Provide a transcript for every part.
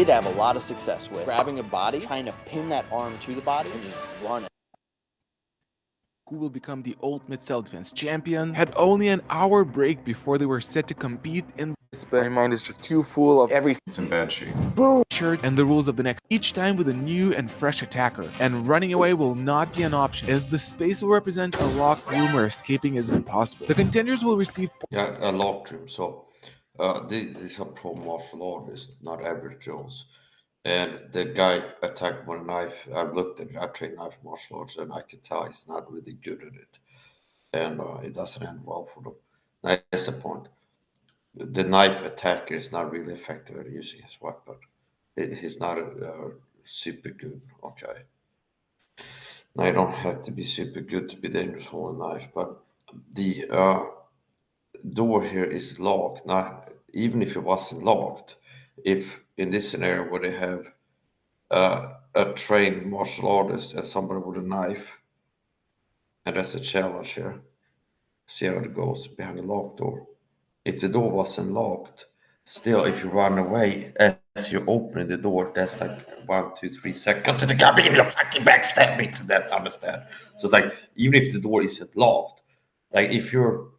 did have a lot of success with grabbing a body, trying to pin that arm to the body, and just run it. Who will become the ultimate self-defense champion, had only an hour break before they were set to compete in my mind is just too full of everything. It's in bad shape. Boom! And the rules of the next, each time with a new and fresh attacker. And running away will not be an option, as the space will represent a locked room where escaping is impossible. The contenders will receive a locked room. So this is a pro martial artist, not average Jones. And the guy attacked with a knife. I've looked at it. I trained knife martial arts, and I can tell he's not really good at it. And it doesn't end well for them. That's the point. The knife attacker is not really effective at using his weapon. He's not super good. Okay. Now, you don't have to be super good to be dangerous with a knife, but the door here is locked. Now, even if it wasn't locked, if in this scenario where they have a trained martial artist and somebody with a knife, and that's a challenge here, see how it goes behind the locked door. If the door wasn't locked, still, if you run away as you're opening the door, that's like 1, 2, 3 seconds, and the guy being fucking backstab me to that, understand? So it's like, even if the door isn't locked, like if you're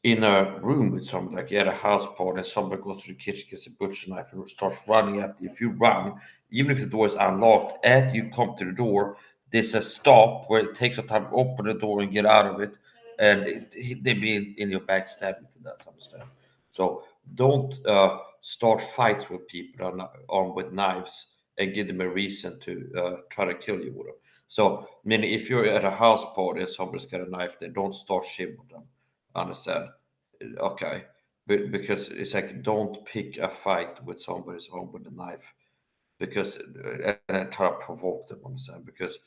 in a room with somebody, like you at a house party, and somebody goes to the kitchen, gets a butcher knife, and starts running after you. If you run, even if the door is unlocked, as you come to the door, there's a stop where it takes some time to open the door and get out of it, and they be in your back stabbing to that, understand? So don't start fights with people armed with knives and give them a reason to try to kill you with them. So, meaning if you're at a house party and somebody's got a knife, they don't start shit with them. Understand? Okay. But because it's like, don't pick a fight with somebody's armed with a knife, because and try to provoke them, understand? Because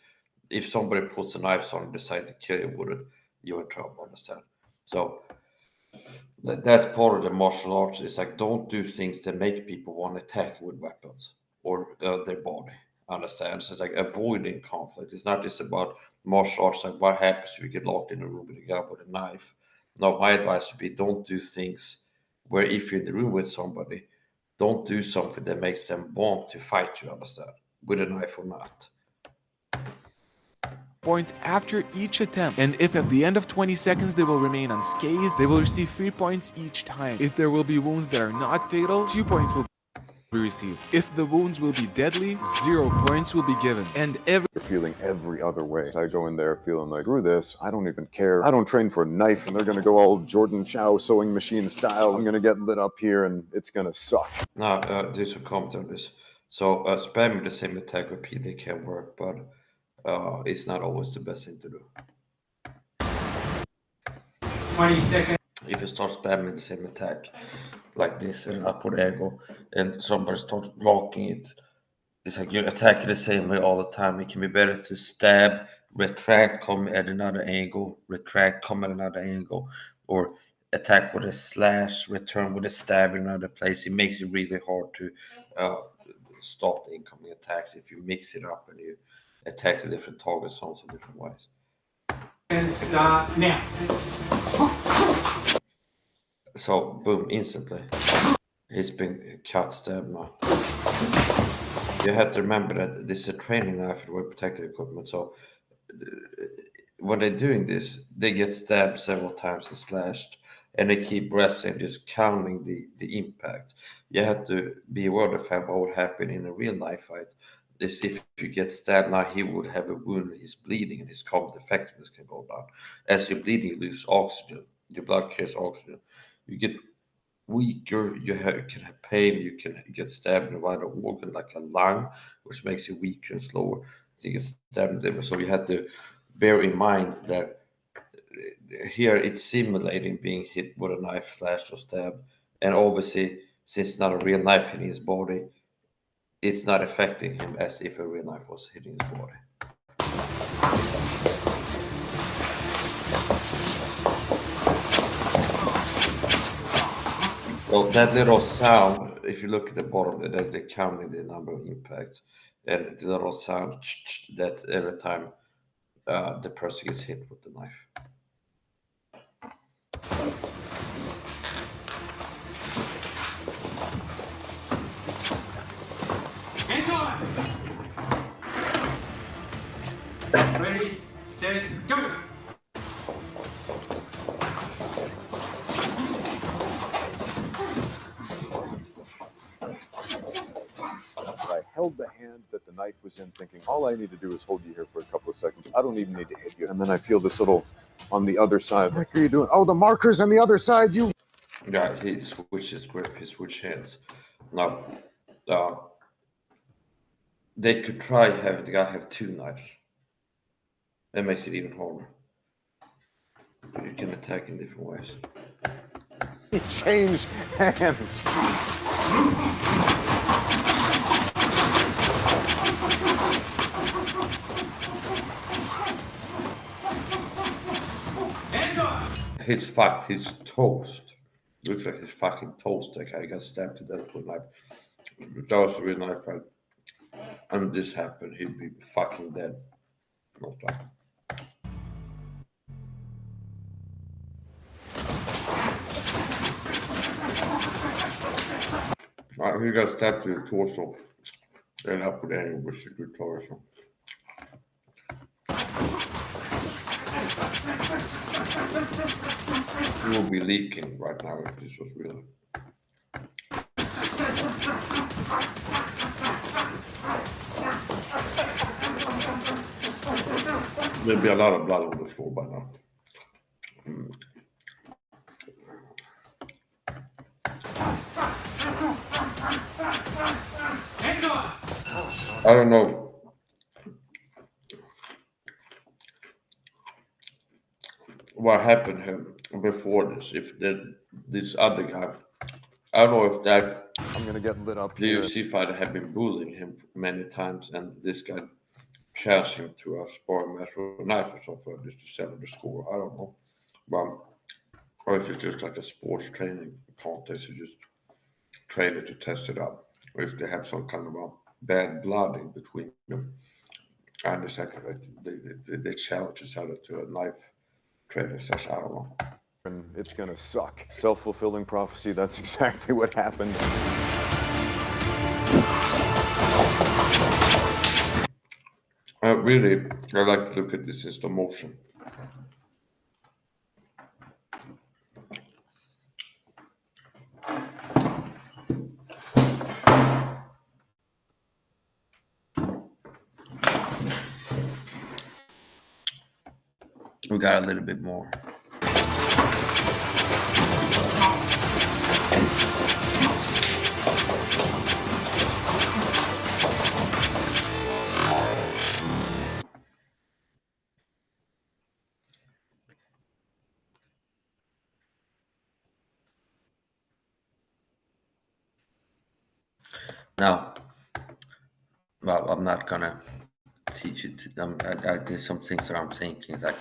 if somebody puts a knife on and decide to kill you with it, you're in trouble, understand? So that's part of the martial arts. It's like, don't do things that make people want to attack with weapons or their body. Understand? So it's like avoiding conflict. It's not just about martial arts, like what happens if you get locked in a room with a guy with a knife. No, my advice would be, don't do things where if you're in the room with somebody, don't do something that makes them want to fight you, understand? With a knife or not. Points after each attempt, and if at the end of 20 seconds they will remain unscathed, they will receive 3 points each time. If there will be wounds that are not fatal, 2 points will be received. If the wounds will be deadly, 0 points will be given. And feeling every other way. I go in there feeling like, screw this, I don't even care. I don't train for a knife, and they're going to go all Jordan Chow sewing machine style. I'm going to get lit up here, and it's going to suck. Now, there's a comment on this. So spamming the same attack repeatedly can work, but it's not always the best thing to do. 20 seconds. If you start spamming the same attack like this and upward angle, and somebody starts blocking it, it's like you're attacking the same way all the time. It can be better to stab, retract, come at another angle, retract, come at another angle, or attack with a slash, return with a stab in another place. It makes it really hard to stop the incoming attacks if you mix it up and you attack the different targets on some different ways. And starts now. So, boom, instantly. He's been cut, stabbed now. You have to remember that this is a training knife with protective equipment. So, when they're doing this, they get stabbed several times and slashed, and they keep resting, just counting the impact. You have to be aware of the fact what would happen in a real knife fight. Is if you get stabbed now, he would have a wound, he's bleeding, and his combat effectiveness can go down. As you're bleeding, you lose oxygen. Your blood carries oxygen. You get weaker, can have pain, you can get stabbed in a vital organ like a lung, which makes you weaker and slower. You get stabbed in the liver. So you have to bear in mind that here it's simulating being hit with a knife, slashed, or stabbed. And obviously, since it's not a real knife hitting his body, it's not affecting him as if a real knife was hitting his body. Well, that little sound, if you look at the bottom, they're counting the number of impacts. And the little sound, that's every time the person gets hit with the knife. set, go. I held the hand that the knife was in, thinking, all I need to do is hold you here for a couple of seconds. I don't even need to hit you. And then I feel this little on the other side. What are you doing? Oh, the marker's on the other side. You. Yeah, he switched his grip, he switched hands. Now, they could try having the guy have two knives. That makes it even harder. You can attack in different ways. He changed hands. Hands up. He's fucked. He's toast. Looks like he's fucking toast. That guy got stabbed to death with a knife. If that was a real knife fight, and this happened, he'd be fucking dead. Not like. He got stabbed to the torso and up with any which is good torso. He will be leaking right now if this was real. There'll be a lot of blood on the floor by now. Hands up. I don't know. What happened here before this? If this other guy, I don't know if that I'm gonna get lit up the here. UFC fighter had been bullying him many times, and this guy challenged him to a sparring match with a knife or something just to settle the score. I don't know, but or if it's just like a sports training contest, you just train it to test it out. Or if they have some kind of a bad blood in between them, I understand they challenge each other to a knife training session. I don't know. And it's gonna suck. Self-fulfilling prophecy, that's exactly what happened. Really, I like to look at this in slow motion. We got a little bit more. Now, well, I'm not gonna teach you to. There's some things that I'm thinking like,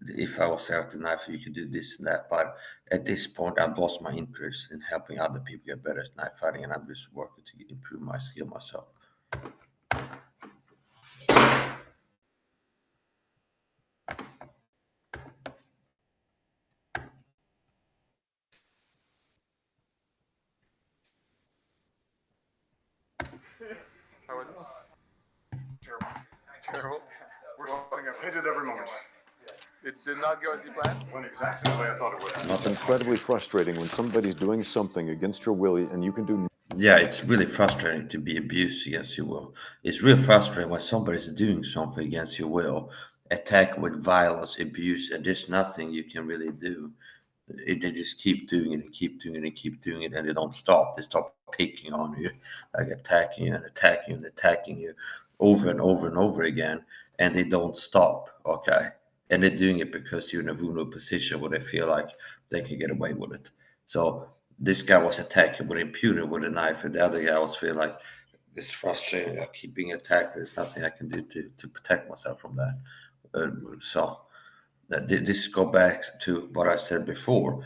if I was there with the knife, you could do this and that. But at this point, I've lost my interest in helping other people get better at knife fighting, and I'm just working to improve my skill myself. How was it? Terrible. Terrible. Worst thing I've hated every moment. It did not go as you planned? Went exactly the way I thought it would. It's incredibly frustrating when somebody's doing something against your will and you can do. Yeah, it's really frustrating to be abused against your will. It's really frustrating when somebody's doing something against your will, attack with violence, abuse, and there's nothing you can really do. They just keep doing it and keep doing it and keep doing it, and they don't stop. They stop picking on you, like attacking you and attacking you and attacking you over and over and over again, and they don't stop, okay? And they're doing it because you're in a vulnerable position where they feel like they can get away with it. So this guy was attacking with impunity with a knife, and the other guy was feeling like, it's frustrating. I keep being attacked. There's nothing I can do to protect myself from that. This go back to what I said before.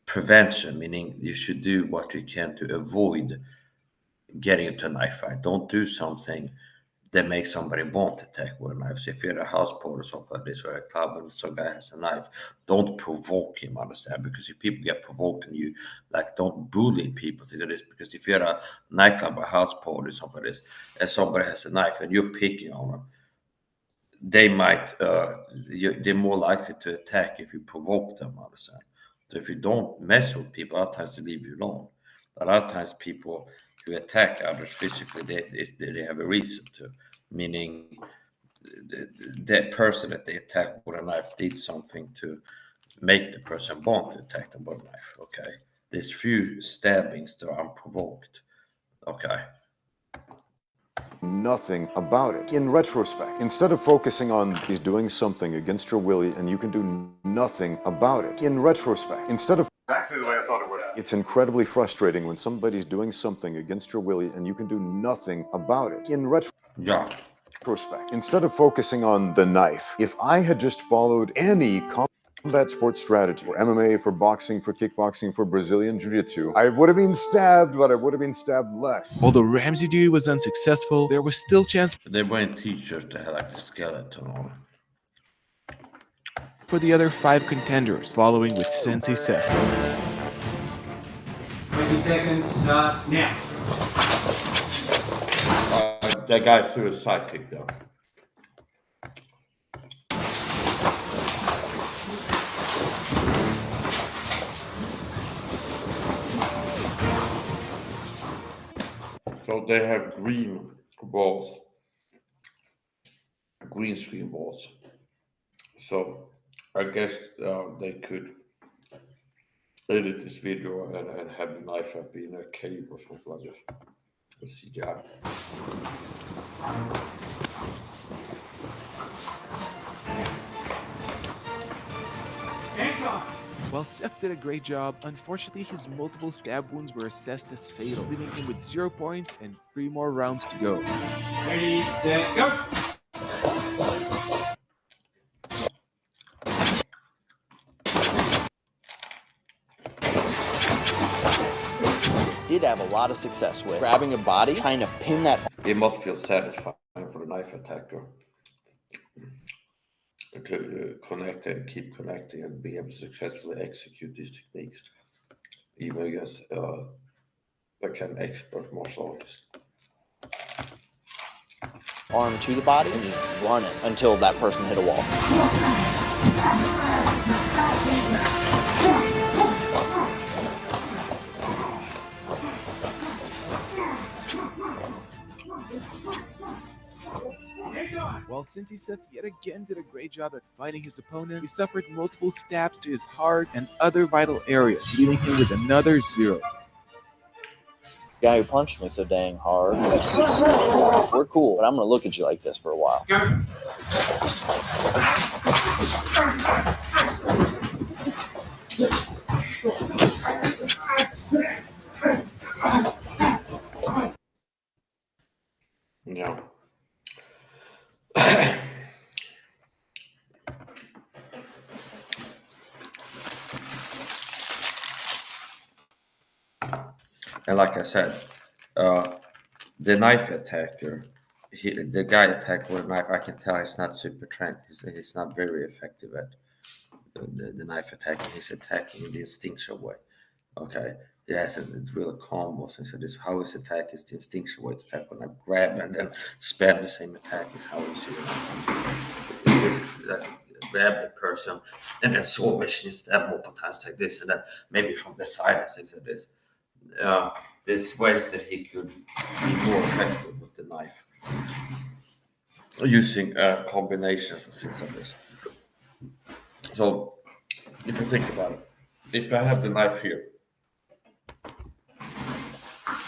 Prevention, meaning you should do what you can to avoid getting into a knife fight. Don't do something that makes somebody want to attack with a knife. So if you're at a house party or something like this, or a club and some guy has a knife, don't provoke him, understand? Because if people get provoked and you, like, don't bully people to this, because if you're at a nightclub or a house party or something like this, and somebody has a knife and you're picking on them, they might they're more likely to attack if you provoke them, understand? So if you don't mess with people, a lot of times they leave you alone. A lot of times people who attack others physically, they have a reason to, meaning that person that they attack with a knife did something to make the person want to attack them with a knife. Okay, there's few stabbings that are unprovoked. Okay. Nothing about it. In retrospect, instead of focusing on he's doing something against your will and you can do nothing about it. In retrospect, instead of Exactly the way I thought it would. it's incredibly frustrating when somebody's doing something against your will and you can do nothing about it. In Yeah. retrospect, instead of focusing on the knife, if I had just followed any combat sports strategy, for MMA, for boxing, for kickboxing, for Brazilian Jiu-Jitsu, I would have been stabbed, but I would have been stabbed less. Although Ramsey Dewey was unsuccessful, there was still chance They weren't teachers that had like a skeleton on it. for the other 5 contenders, following with Sensei Seth. 20 seconds starts now. That guy threw a sidekick down. So they have green balls, green screen balls. So I guess they could edit this video and have the knife up in a cave or something like this. Let's see, CGI. Hands on. While Seth did a great job, unfortunately his multiple stab wounds were assessed as fatal, leaving him with 0 points and 3 more rounds to go. Ready, set, go. Did have a lot of success with grabbing a body, trying to pin that. It must feel satisfying for the knife attacker to connect and keep connecting and be able to successfully execute these techniques, even against like an expert martial artist. Arm to the body and just run it until that person hit a wall. While Sensei Seth yet again did a great job at fighting his opponent, he suffered multiple stabs to his heart and other vital areas, leaving him with another 0. Guy who punched me so dang hard. We're cool, but I'm gonna look at you like this for a while. Go. Yeah. And like I said, the knife attacker, the guy attacked with a knife, I can tell he's not super trained. He's not very effective at the knife attacking. He's attacking in the instinctual way. Okay. Yes, and it's really calm. So this how his attack is the instinctual way to attack. When I grab and then spam the same attack is how he's grab the person and then sword machine stab multiple times like this, and then maybe from the side and things like this. There's ways that he could be more effective with the knife using combinations and things like this. So if you think about it, if I have the knife here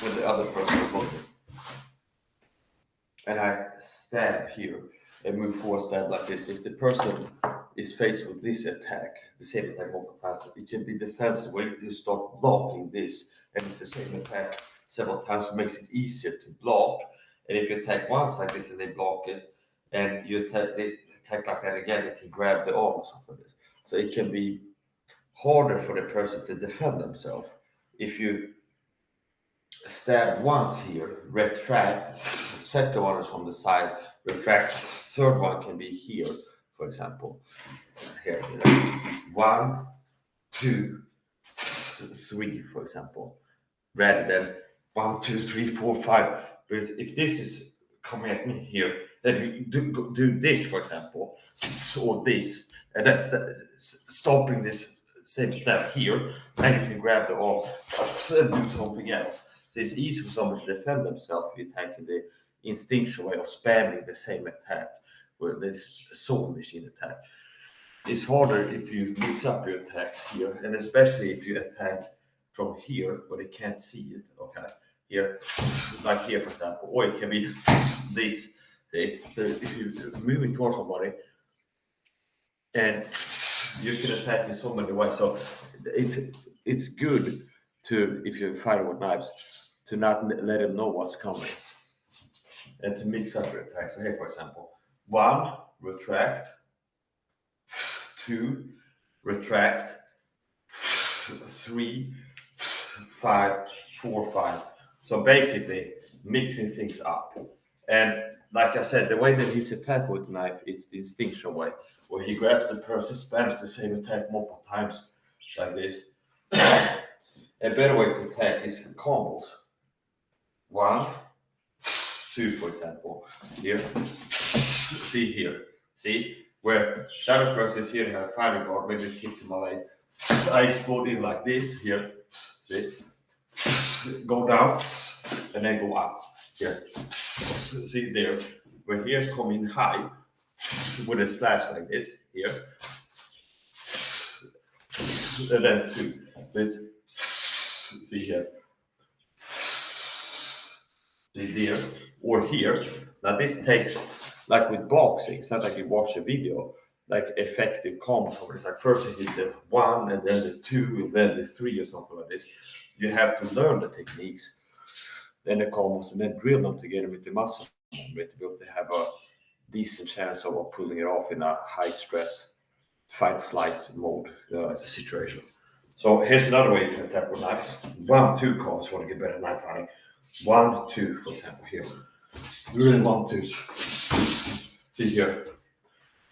with the other person holding, and I stab here and move forward, stab like this, if the person is faced with this attack, the same attack multiple times, it can be defensive where you start blocking this, and it's the same attack several times, it makes it easier to block. And if you attack once like this and they block it, and you attack like that again, they can grab the arm or something like this. So it can be harder for the person to defend themselves. If you stab once here, retract, second one is from the side, retract, third one can be here, for example. Here, 1, 2, 3, for example, rather than 1, 2, 3, 4, 5. But if this is coming at me here, then you do this, for example, or this, and that's stopping this same step here. Then you can grab the arm and do something else. So it's easy for somebody to defend themselves if you're attacking the instinctual way of spamming the same attack with this sword machine attack. It's harder if you mix up your attacks here, and especially if you attack from here where they can't see it. Okay, here, like here, for example, or it can be this. See, if you're moving towards somebody, and you can attack in so many ways. So it's good to, if you're fighting with knives, to not let them know what's coming, and to mix up your attacks. So here, for example, 1, retract, 2, retract, 3, 5, 4, 5. So basically mixing things up. And like I said, the way that he's attacked with the knife, it's the instinctual way, where he grabs the person, spams the same attack multiple times like this. A better way to attack is combos. 1, 2, for example. Here. See here. See? Where the other person is here, they have a firing guard, maybe a kick to my leg. I explode in like this here. See? Go down and then go up. Here. See there. Where here come in high with a slash like this here. And then 2. Let's see here. See there. Or here. Now this takes, like with boxing, it's not like you watch a video, like effective combos where it's like first you hit the 1 and then the 2 and then the 3 or something like this. You have to learn the techniques, then the combos, and then drill them together with the muscle memory to be able to have a decent chance of pulling it off in a high stress fight-flight mode situation. So here's another way you can attack with knives. 1, 2 combos, want to get better at knife fighting. 1, 2, for example, here. Really 1, 2s. See here.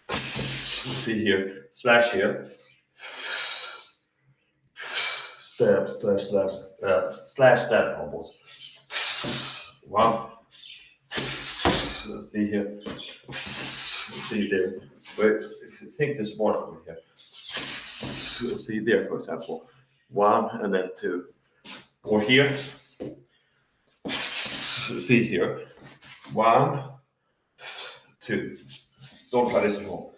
See here. Slash here. Stab, slash, stab combos. 1. See here. See there. But if you think this more over here. See there, for example. 1 and then 2. Or here. See here. 1, 2. Don't try this at home.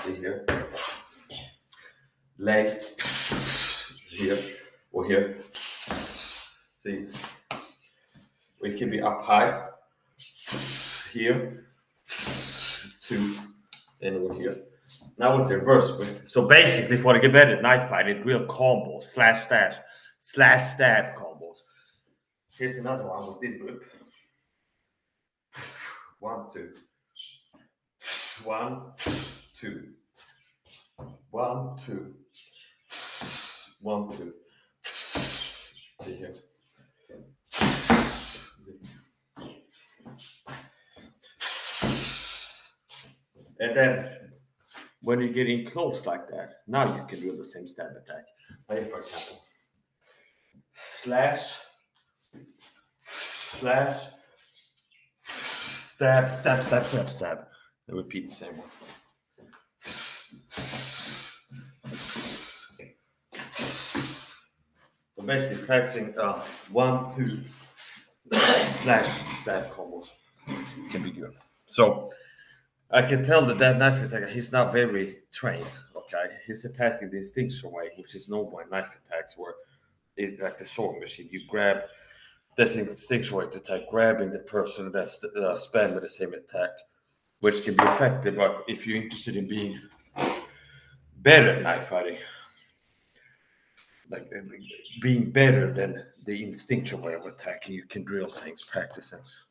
See here. Leg. Here. Or here. See. We can be up high. Here. 2. And over here. Now with the reverse grip. So basically, for to get better at knife fighting, real combos, slash dash, slash stab combos. Here's another one with this grip. 1, 2. 1, 2. 1, 2. 1, 2. See here. And then when you get in close like that, now you can do the same stab attack. Like for example, slash, slash, stab, stab, stab, stab, stab. And repeat the same one. So basically practicing 1, 2 slash stab combos can be good. So I can tell that knife attacker, he's not very trained, okay? He's attacking the instinctual way, which is known by knife attacks, where it's like the sword machine. You grab, that's an instinctual way to attack, grabbing the person that's spamming the same attack, which can be effective, but if you're interested in being better at knife fighting, like being better than the instinctual way of attacking, you can drill things, practice things.